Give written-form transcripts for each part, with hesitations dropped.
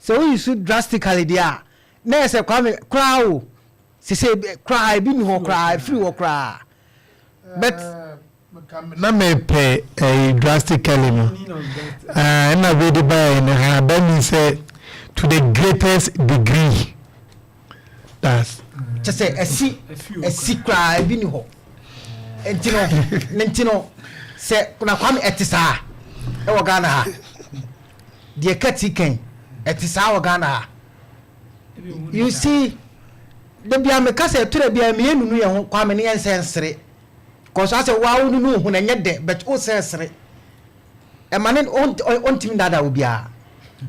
so we should drastically there na say kwame crowd say cry bi ni ho cry free wo cry but na me pay a drastically na we the buy na that means say to the greatest degree that's just say a see cry bi ni ho entino say kuna kwame etisa e wo Ghana ha de katiken etisa wo Ghana ha you see the bia me kase to the bia me enunu ye ho kwame ne yensensere cause I say wow nu hu na nyede but o sensere e mane on timi dada obia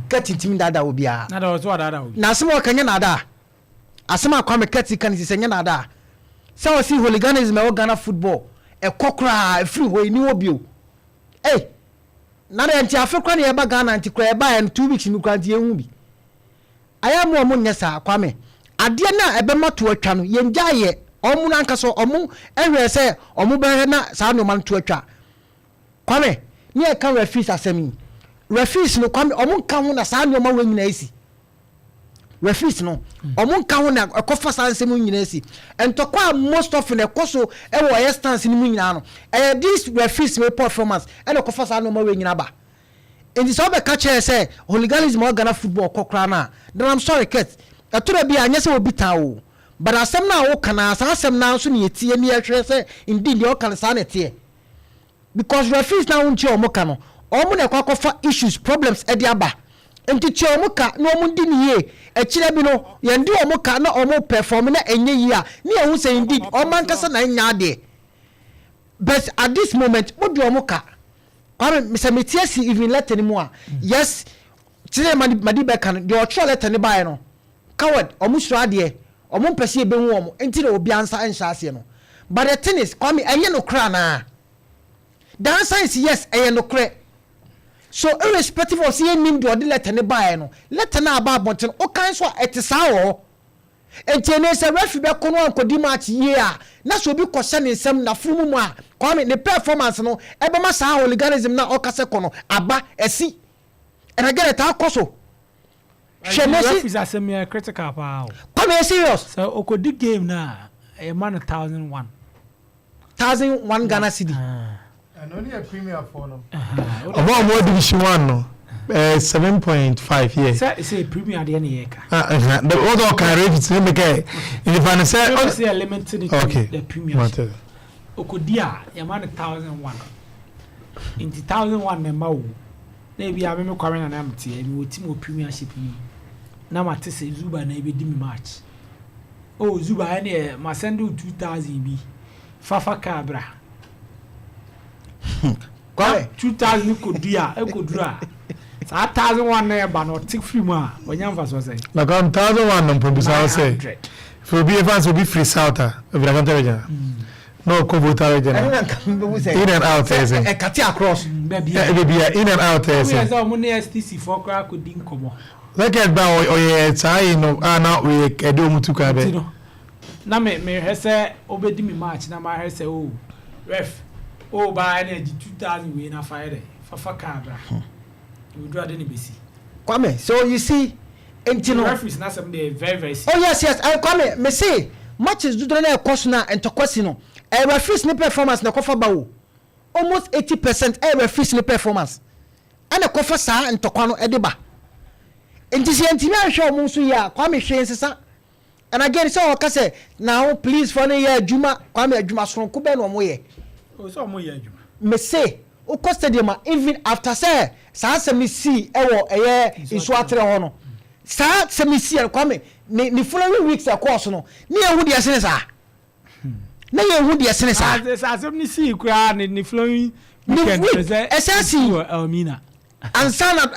kati timi dada obia na da so dada obia na asema kanya na da asema kwame kati kan si senya na da say o see hooliganism e Ghana football e kokra free ho ni obio eh na da nti afekwa na e ba Ghana nti kra e ba en 2 weeks ni kwa nti ehu bi aya mo nyesa kwame ade na ebe mato atwa no yenja ye omu na nka so omu ehwe se omu be na sa no man to atwa kwame ni e kan refis asemi refis no kwame omu nka ho na sa no ma we nyina esi refis no omu nka ho na ekofa sa nsem nyina esi entokwa most of na ekoso e wo ye stance ni mu nyina no this refis me performance e na ekofa sa no ma we nyina ba enti so be ka che se hooliganism o Ghana football kokra na then I'm sorry Kate atura bi anya se obi tawo but asem na wo kana asem na so ne etie ne ehwe se indeed you can say na tie because referees na won tie o mo ka no o mo na kwakofa issues problems e dia ba enti tie o mo ka no mo ndi ne ye e kire bi no ye ndi o mo ka na o mo perform na enye yi a ne ehun say indeed o man kasa na nya ade but at this moment mo do o mo ka kwame mesemetie si even let anymore yes tire madi be kan de o tro let ne bae no coward omusro ade omumpese ebe hu omo enti na obi ansa enhya ase no but the thing is kwame enye no kra na the answer is yes enye no kra so irrespective of say nim de ode let ne bae no let na aba abonten o kan so etisa ho enti ne se refi be kono ankodi match ye a na so bi kwose ne nsem na fumu mu a kwame ne performance no ebe ma sa hooliganism na o kase kono aba esi and again it akoso Shemesi is a semi critical power. Come serious. So okodi game na a man 1,001 Ghana cedi. And only a premier for no. About more division 1 no. 7.5 yeah. Say premier the any eka. The other can rate it make if I say limited the premier. Okodi a a man 1,001. In 1,001 member wo. Na bi a me kware na am tie mi wotim o premiership ni. Na mate se Zuba na ebe di mi match. Oh Zuba ene ma send 2,000 bi. Fafa kabra. Kware 2,000 ko dia e ko dura. Sa 1,001 na e ba no tick free mu a onya mfa so say. Na kan 1,001 no producer say. For be fans will be free souter. If I can tell you. No Kobuta region. In and out is a cut across. Baby in and out is. We as our money STC for Okraku din komo. Like at bow or yeah, no, now we do mutuka. Na me say obedi me match na ma say oh ref oh buy energy 2,000 we na fire fafa cabra. We do adeni besi. Kwame, so you see entino ref is not something very oh yes I Kwame me say matches do na cost na entokwasi no. A referee's performance na kofa bawo almost 80% a referee's performance ana kofa sa ntokwa no edeba enti se enti na hwe omo so ya Kwame hwe nsesa and again so o say now please for no ya adwuma Kwame adwuma sonko be no omo ye o so omo ye adwuma me say o cost stadium even after say sa asemi see e wo eye isu atere ho no sa asemi see Kwame ni following weeks a course no ni ehu de ase sa na ye hu de sene sa asem ni si kura ni flowing weekend essensi Elmina ansana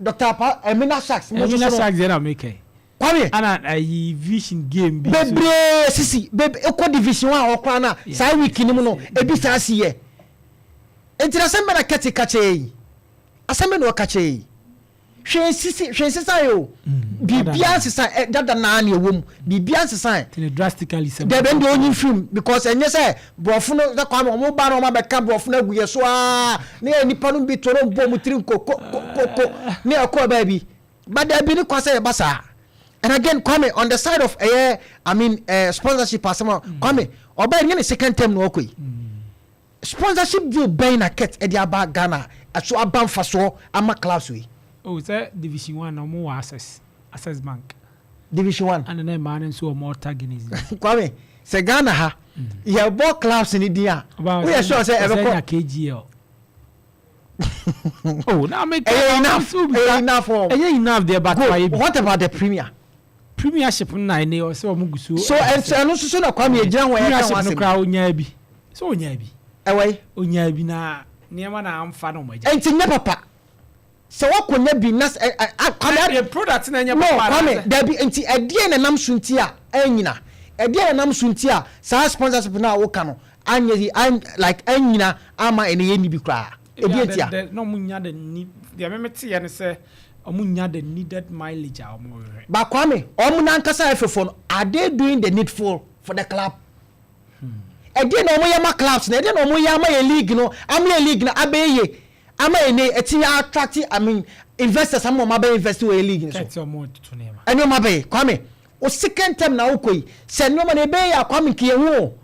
Dr. Emina Sachs na make Kwame ana vision game bi bebre sisi bebe eko division 1 okra na sa week ni mu no ebi sa asiye entira sembe na kete kache asembe no kache hwe sisa yo bibia sisa dada na na ewom bibia sisa drastically there been the only film because enye say brofo no da kwa mo ba no ma be ka brofo na guye so na nipa no bi toro mbo mutiri ko ne akọ ba bi but there be ni kwase ba sa. And again, Kwame, on the side of sponsorship, Kwame, or by any second term, no okay. Sponsorship deal by na ket Ediaba Ghana, at so about for so, I'm a class we. Oh, is that Division 1 or more access bank? Division 1. And then man and so more tagging. Kwame, say Ghana ha, you have more clubs in India. We are sure say ever KGL. Oh, now make enough there, but what about the premier? Premiership na ne o se o mugusu so eno so na kwame egiran wo ya kan wase kra onya bi so onya bi ewe onya bi na niam na amfa no maja enti nya papa se wakonya bi na kwame product na nya papa kwame da bi enti edie na nam sunti a anyina edie na nam sunti a sa sponsorship na wo ka no anya like anyina ama ene ye ni bi kra edie enti a no munya de ni de memete ye ne se omunya the needed mileage but Kwame omuna nkasa efefo no are they doing the needful for the club e no mo yama clubs na e no mo yama ye league no amle league na abeye ama ene etinya attract investors am mo be invest we league so ketio mo to nema eno mabe Kwame o second term na ukoi se no ma na be ya Kwame kiye hu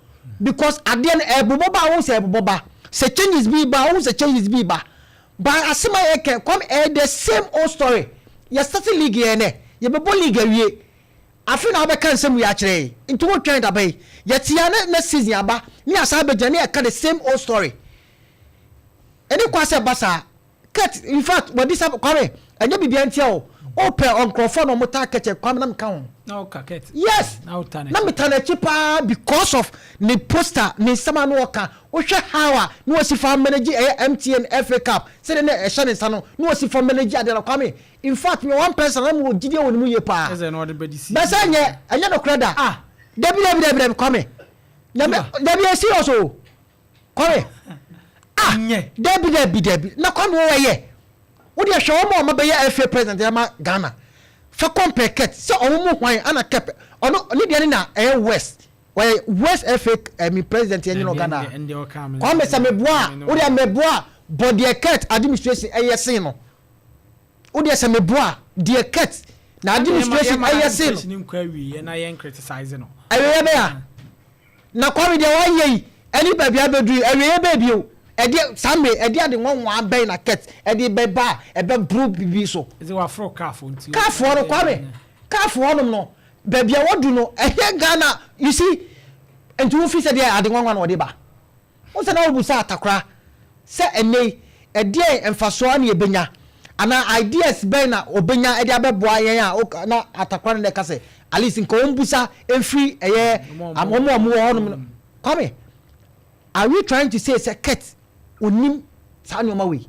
because again ebobo ba wo se ebobo ba se changes be ba wo se changes be ba but asema yeke come the same old story ya start league ye ne ye bebo league awie afi na obeka nsem wi a kire into what trend abai ye tia na season aba ni asa beja ne ka the same old story eni kwase basa cut in fact what this come enye bibia ntia o open on crofo no mota keche kwam na mka ho na ket yes na metana chipa because of the poster ni sama no oka wo hwe hawa no wasifa manage MTN FA Cup say na e shane sano no wasifa manage ade la kwame in fact me one person na mo gide woni mu ye pa eze no de bedisi besa nye anya no kreda debi kwame debi esi oso kwame nye debi na kwame wo ye wo de hwe mo be ye FA president ya ma Ghana fa compare ket so omo hwan ana kep ono ni de na west west FA president ya no Ghana kwa me sa meboa wo de meboa body ket administration sin no wo de sa meboa de ket na administration sin no nim kwa wi na yen criticize no awe be ya na kwa me de wa yi ani ba bia bedu awe be bio edi sambe edi ade nwanwa ben na ket edi beba ebe bru bibi so ezi wa fro kafo nti kafo no kwame kafo honom no ba bia wodu no ehye Ghana you see entu fi se de ade nwanwa no de ba wo se na wo busa atakra se ene edi emfaso na ebenya ana ideas ben na obenya edi abeboa yen a na atakra no de ka se at least nko ombusa enfri eye amomo honom kwame are we trying to say se ket onim sanyoma we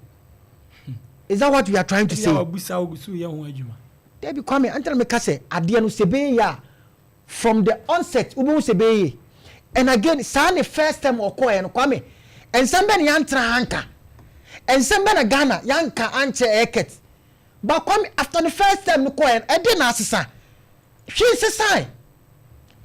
is that what we are trying to say abusa ogusu ye ho adwuma dey be kwame antel me ka say ade no sebe ya from the onset ubu sebe and again sa the first time okoye no kwame ensembe ne yantra hanka ensembe na Ghana yanka anche eket ba kwame after the first time no koye e dey na asesa hwe sesai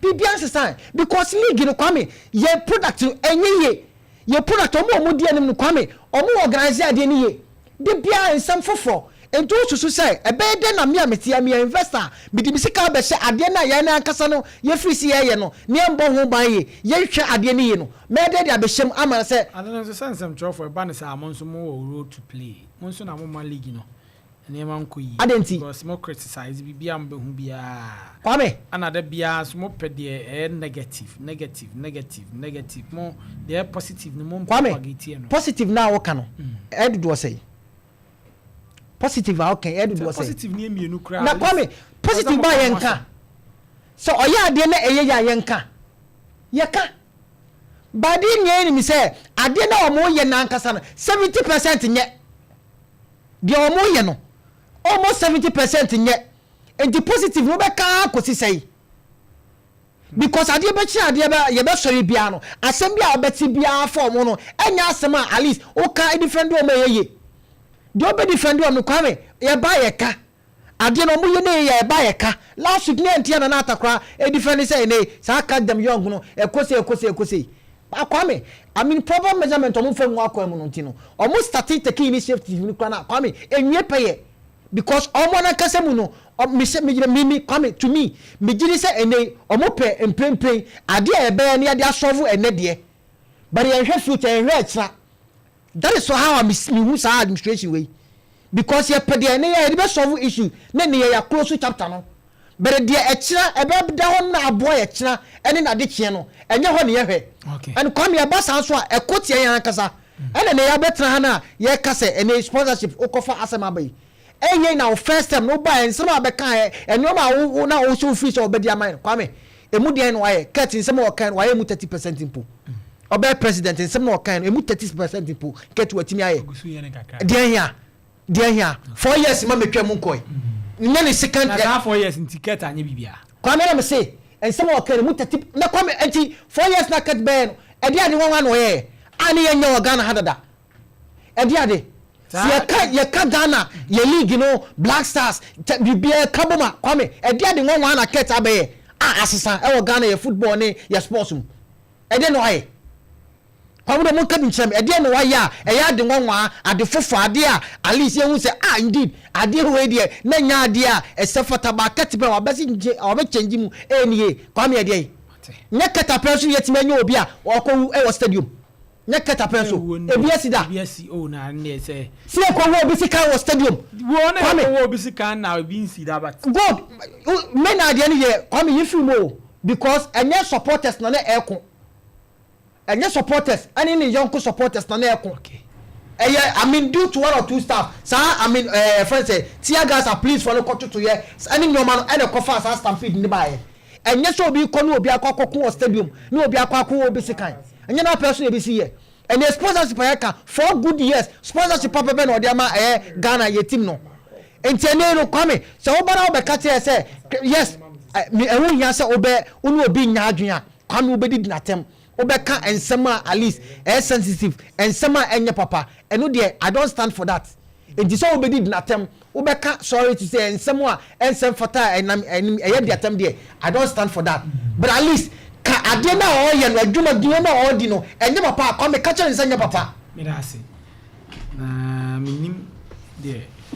bibian sesai because league no kwame ye product enye ye product omo die nim no kwame omo organize ade ni ye de bia ensam foforo ento susu say ebe de na me ametia me investor bidi bisika be hye ade na ye na ankasa no ye free si ye no ne mbo ho ban ye hwe ade ni ye no me de abeshem amana say ade no sensem trofo e ba ne say amonso mo role to play monso na mo league no ene man ko yi adenti because mo criticize bibia mbe hu bia kwame another bia so mo pede negative mo the positive no mo propagate no positive na wo ka no edudo say positive okay edudo say positive ni emienu kra na kwame positive ba yenka so oya ade na eye ya yenka yeka badi nye ni say ade na omo ye na ankasa no 70% nye de omo ye no almost 70% nye and the positive no be ka kosi say because ade be chi ade be ye be sori bia no asem bia obeti bia form no enya asem at least o ka different do ma ye do be defend you kwame ye ba ye ka ade no mo ye ne ye ba ye ka last week ne antia na atakra e defend say ne sa ka dem young no ekose kwame I mean proper measurement omo fa mu akwa mu no ntino omo started taking initiative ni kwa na kwame enwie peye because omo na kase mu no me kwame to me me giri say ene omo pe empempen ade e be ne ade asolve ene de but ye hwe future en hwe extra. That is how I'm who's our administration way. Because you pay the any solve issue, then you are close to chapter no. But the extra about down a boy extra and in a channel and you want here. Okay. And come your boss answer a coach yankasa. And then they are better hana ye kase and a sponsorship okofa asamabe. And ye now first time no buy and some of the kind and no matter now also fish or bedia mine. Kwame, a mudian why cutting some more kind why 30% in pool. Obe president in some more kind emu 30% people get to atimi aye dia here 4 years ma metwa mu nkoi nyane second na 4 years in ticket anya bibia kwa me say and some more kind emu 30 na kwa me anti 4 years na cut ben e dia de won no ye ani ye nya Ghana hadada e dia de ye ka Ghana ye league no Black Stars bibia kaboma kwa me e dia de won na cut abaye asesa e wo Ghana ye football ne ye sports mu e de no aye Pamudo mo ka binchem e de no wa ya e ya de nwanwa ade fofo ade a at least you say indeed ade we de na nya ade a e se fata ba ketipe wa besi nje o be change mu enie kwa me de nya ketape so yetime nya obi a okwu e wo stadium nya ketape so e bi asida o na ne se si e kwa wo obi sika wo stadium wo na wo obi sika na obi nsida but god me na ade ne ye kwa me yifi mo because enya supporters na ekon and your supporters and any young supporters na na okay I mean due to one or two staff sir I mean friends say tear gas are please follow culture to here any your man and a coffee as stampede ni buy and yes obi ko no obi akwa stadium no obi akwa obi sekan and you na person e be see here and the sponsorship here 4 good years sponsorship papa be no dey ma Ghana your team no entene no kwame so obara obeka tie say yes me e won ya say unu obi nya adwen a kwame obedi dinatem Obeka and Sama at least sensitive and Sama and papa and no dear I don't stand for that. It is all did not attempt Obeka sorry to say and Samoa and some fata and the attempt there. I don't stand for that. But at least I did not all and do not do no ordino and your papa come catch and send your papa. Me say. Na minim there